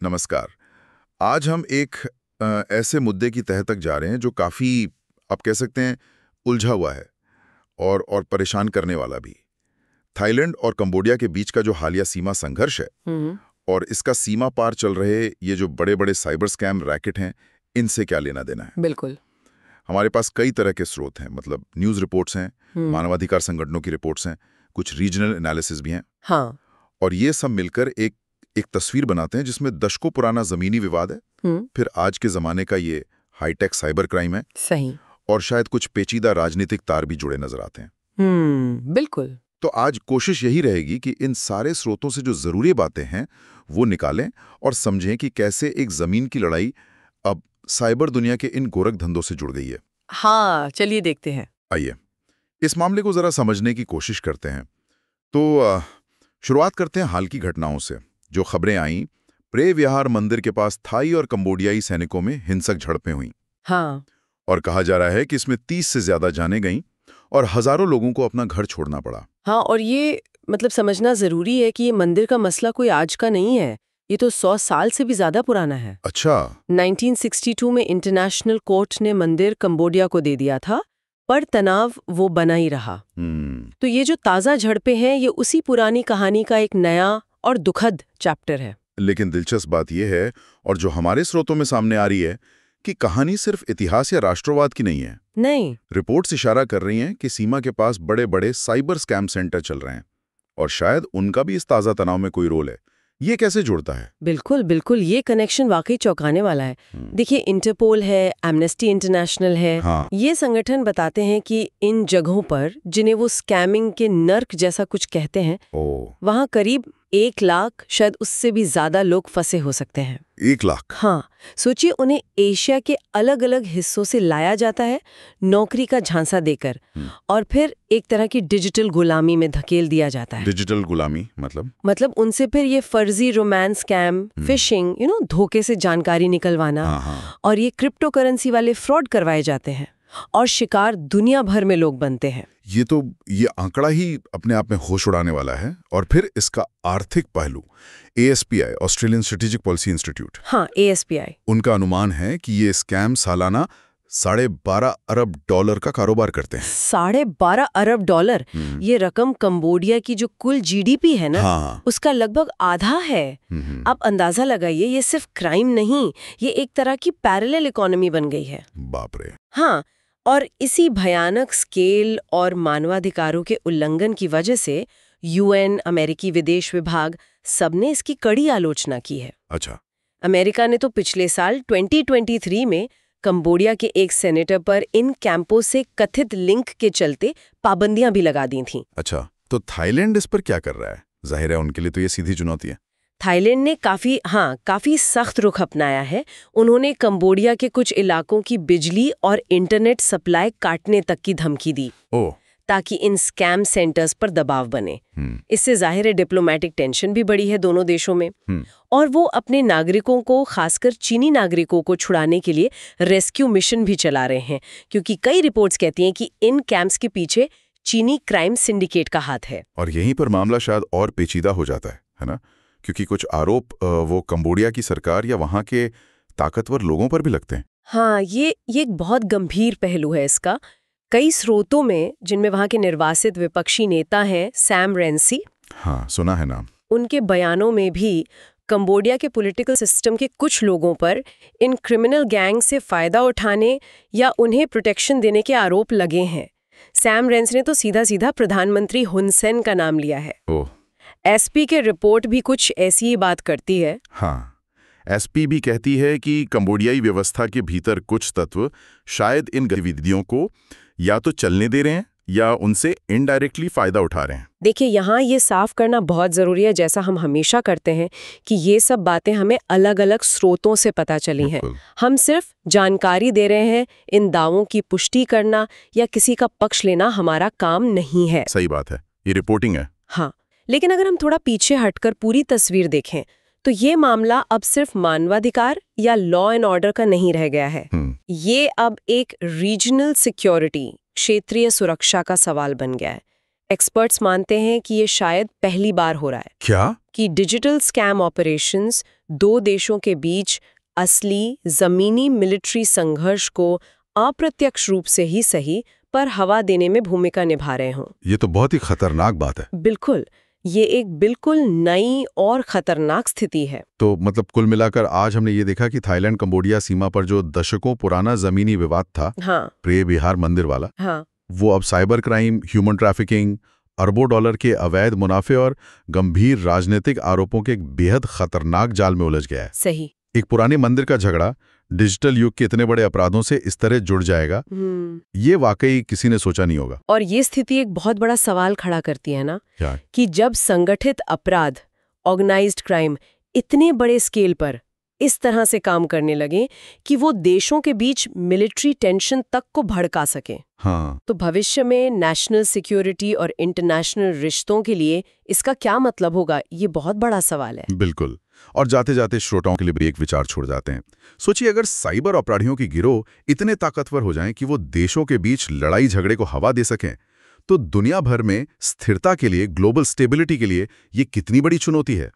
नमस्कार। आज हम एक ऐसे मुद्दे की तह तक जा रहे हैं जो काफ़ी आप कह सकते हैं उलझा हुआ है और परेशान करने वाला भी। थाईलैंड और कंबोडिया के बीच का जो हालिया सीमा संघर्ष है और इसका सीमा पार चल रहे ये जो बड़े-बड़े साइबर स्कैम रैकेट हैं, इनसे क्या लेना देना है? बिल्कुल। हमारे पास कई तरह के स्रोत हैं, मतलब न्यूज़ रिपोर्ट्स हैं, मानवाधिकार संगठनों की रिपोर्ट्स हैं, कुछ रीजनल एनालिसिस भी हैं। हाँ। और ये सब मिलकर एक तस्वीर बनाते हैं जिसमें दशकों पुराना जमीनी विवाद है, फिर आज के जमाने का ये हाईटेक साइबर क्राइम है, सही। और शायद कुछ पेचीदा राजनीतिक तार भी जुड़े नजर आते हैं। बिल्कुल। तो आज कोशिश यही रहेगी कि इन सारे स्रोतों से जो जरूरी बातें हैं वो निकालें और समझें कि कैसे एक जमीन की लड़ाई अब साइबर दुनिया के इन गोरख धंधों से जुड़ गई है। हाँ, चलिए देखते हैं। आइए इस मामले को जरा समझने की कोशिश करते हैं। तो शुरुआत करते हैं हाल की घटनाओं से। जो खबरें आईं, प्रे विहार मंदिर के पास थाई और कंबोडियाई सैनिकों में हिंसक झड़पें हुईं। हाँ। और कहा जा रहा है कि इसमें 30 से ज्यादा जानें गईं और हजारों लोगों को अपना घर छोड़ना पड़ा। हाँ, और ये समझना जरूरी है कि ये मंदिर का मसला कोई आज का नहीं है। ये तो 100 साल से भी ज्यादा पुराना है। अच्छा। 1962 में इंटरनेशनल कोर्ट ने मंदिर कंबोडिया को दे दिया था, पर तनाव वो बना ही रहा। तो ये जो ताज़ा झड़पें हैं, ये उसी पुरानी कहानी का एक नया और दुखद चैप्टर है। लेकिन दिलचस्प बात यह है, और जो हमारे स्रोतों में सामने आ रही है, कि कहानी सिर्फ इतिहास या राष्ट्रवाद की नहीं है। नहीं। रिपोर्ट्स इशारा कर रही हैं कि सीमा के पास बड़े बड़े साइबर स्कैम सेंटर चल रहे हैं और शायद उनका भी इस ताज़ा तनाव में कोई रोल है। ये कैसे जुड़ता है? बिल्कुल बिल्कुल, ये कनेक्शन वाकई चौंकाने वाला है। देखिए, इंटरपोल है, एमनेस्टी इंटरनेशनल है। हाँ। ये संगठन बताते हैं कि इन जगहों पर, जिन्हें वो स्कैमिंग के नर्क जैसा कुछ कहते हैं, वहाँ करीब 1 लाख, शायद उससे भी ज्यादा लोग फंसे हो सकते हैं। 1 लाख? हाँ, सोचिए, उन्हें एशिया के अलग अलग हिस्सों से लाया जाता है नौकरी का झांसा देकर, और फिर एक तरह की डिजिटल गुलामी में धकेल दिया जाता है। डिजिटल गुलामी मतलब उनसे फिर ये फर्जी रोमांस स्कैम, फिशिंग, धोखे से जानकारी निकलवाना, और ये क्रिप्टो करेंसी वाले फ्रॉड करवाए जाते हैं, और शिकार दुनिया भर में लोग बनते हैं। ये आंकड़ा ही अपने आप में होश उड़ाने वाला है। और फिर इसका आर्थिक पहलू, ASPI, Australian strategic policy institute, हाँ, ASPI, उनका अनुमान है कि ये स्कैम सालाना $12.5 अरब का कारोबार करते हैं। $12.5 अरब। ये रकम कंबोडिया की जो कुल GDP है ना, उसका लगभग आधा है। आप अंदाजा लगाइए, ये सिर्फ क्राइम नहीं, ये एक तरह की पैरेलल इकोनॉमी बन गई है। बाप रे। हाँ, और इसी भयानक स्केल और मानवाधिकारों के उल्लंघन की वजह से UN, अमेरिकी विदेश विभाग, सबने इसकी कड़ी आलोचना की है। अच्छा। अमेरिका ने तो पिछले साल 2023 में कंबोडिया के एक सेनेटर पर इन कैंपों से कथित लिंक के चलते पाबंदियां भी लगा दी थीं। अच्छा, तो थाईलैंड इस पर क्या कर रहा है? जाहिर है उनके लिए तो ये सीधी चुनौती है। थाईलैंड ने काफी सख्त रुख अपनाया है। उन्होंने कंबोडिया के कुछ इलाकों की बिजली और इंटरनेट सप्लाई काटने तक की धमकी दी, ताकि इन स्कैम सेंटर्स पर दबाव बने। इससे जाहिर है डिप्लोमेटिक टेंशन भी बढ़ी है दोनों देशों में। और वो अपने नागरिकों को, खासकर चीनी नागरिकों को छुड़ाने के लिए रेस्क्यू मिशन भी चला रहे हैं, क्योंकि कई रिपोर्ट्स कहती हैं कि इन कैंप्स के पीछे चीनी क्राइम सिंडिकेट का हाथ है। और यहीं पर मामला शायद और पेचीदा हो जाता है ना? क्योंकि कुछ आरोप वो कंबोडिया की सरकार या वहाँ के ताकतवर लोगों पर भी लगते हैं। हाँ, ये एक बहुत गंभीर पहलू है इसका। कई स्रोतों में, जिनमें वहाँ के निर्वासित विपक्षी नेता हैं सैम रेंसी, हाँ, सुना है नाम, उनके बयानों में भी कंबोडिया के पॉलिटिकल सिस्टम के कुछ लोगों पर इन क्रिमिनल गैंग से फायदा उठाने या उन्हें प्रोटेक्शन देने के आरोप लगे हैं। सैम रेंसी ने तो सीधा सीधा प्रधानमंत्री हुन सेन का नाम लिया है। SP के रिपोर्ट भी कुछ ऐसी ही बात करती है। हाँ, SP भी कहती है कि कंबोडियाई व्यवस्था के भीतर कुछ तत्व शायद इन गतिविधियों को या तो चलने दे रहे हैं या उनसे इनडायरेक्टली फायदा उठा रहे हैं। देखिए, यहाँ ये साफ करना बहुत जरूरी है, जैसा हम हमेशा करते हैं, कि ये सब बातें हमें अलग अलग स्रोतों से पता चली हैं। हम सिर्फ जानकारी दे रहे हैं। इन दावों की पुष्टि करना या किसी का पक्ष लेना हमारा काम नहीं है। सही बात है, ये रिपोर्टिंग है। हाँ, लेकिन अगर हम थोड़ा पीछे हटकर पूरी तस्वीर देखें, तो ये मामला अब सिर्फ मानवाधिकार या लॉ एंड ऑर्डर का नहीं रह गया है। ये अब एक रीजनल सिक्योरिटी, क्षेत्रीय सुरक्षा का सवाल बन गया है। एक्सपर्ट्स मानते हैं कि ये शायद पहली बार हो रहा है क्या? कि डिजिटल स्कैम ऑपरेशंस दो देशों के बीच असली जमीनी मिलिट्री संघर्ष को अप्रत्यक्ष रूप से ही सही पर हवा देने में भूमिका निभा रहे हों। ये तो बहुत ही खतरनाक बात है। बिल्कुल, ये एक बिल्कुल नई और खतरनाक स्थिति है। तो मतलब कुल मिलाकर आज हमने ये देखा कि थाईलैंड कंबोडिया सीमा पर जो दशकों पुराना जमीनी विवाद था, हाँ, प्रे बिहार मंदिर वाला, हाँ, वो अब साइबर क्राइम, ह्यूमन ट्रैफिकिंग, अरबों डॉलर के अवैध मुनाफे और गंभीर राजनीतिक आरोपों के एक बेहद खतरनाक जाल में उलझ गया है। सही। एक पुराने मंदिर का झगड़ा डिजिटल युग के इतने बड़े अपराधों से इस तरह जुड़ जाएगा, ये वाकई किसी ने सोचा नहीं होगा। और ये स्थिति एक बहुत बड़ा सवाल खड़ा करती है ना, क्या? कि जब संगठित अपराध, ऑर्गेनाइज्ड क्राइम इतने बड़े स्केल पर इस तरह से काम करने लगे कि वो देशों के बीच मिलिट्री टेंशन तक को भड़का सके, हाँ, तो भविष्य में नेशनल सिक्योरिटी और इंटरनेशनल रिश्तों के लिए इसका क्या मतलब होगा, ये बहुत बड़ा सवाल है। बिल्कुल। और जाते जाते श्रोताओं के लिए भी एक विचार छोड़ जाते हैं। सोचिए, अगर साइबर अपराधियों की गिरोह इतने ताकतवर हो जाएं कि वो देशों के बीच लड़ाई झगड़े को हवा दे सकें, तो दुनिया भर में स्थिरता के लिए, ग्लोबल स्टेबिलिटी के लिए ये कितनी बड़ी चुनौती है।